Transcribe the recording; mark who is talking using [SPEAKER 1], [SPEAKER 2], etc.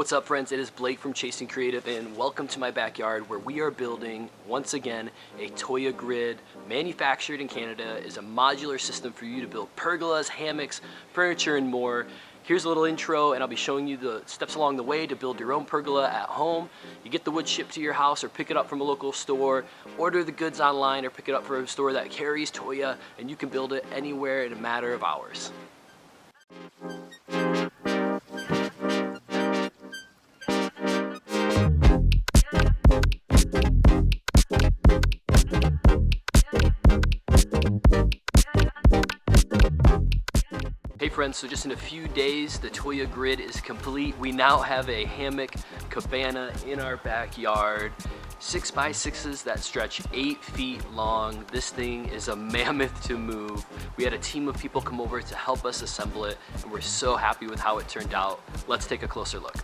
[SPEAKER 1] What's up, friends? It is Blake from Chasing Creative, and welcome to my backyard where we are building, once again, a Toya Grid. Manufactured in Canada, is a modular system for you to build pergolas, hammocks, furniture, and more. Here's a little intro, and I'll be showing you the steps along the way to build your own pergola at home. You get the wood shipped to your house or pick it up from a local store, order the goods online or pick it up from a store that carries Toya, and you can build it anywhere in a matter of hours. Hey friends, so just in a few days, the Toya Grid is complete. We now have a hammock cabana in our backyard. 6x6s that stretch 8 feet long. This thing is a mammoth to move. We had a team of people come over to help us assemble it, and we're so happy with how it turned out. Let's take a closer look.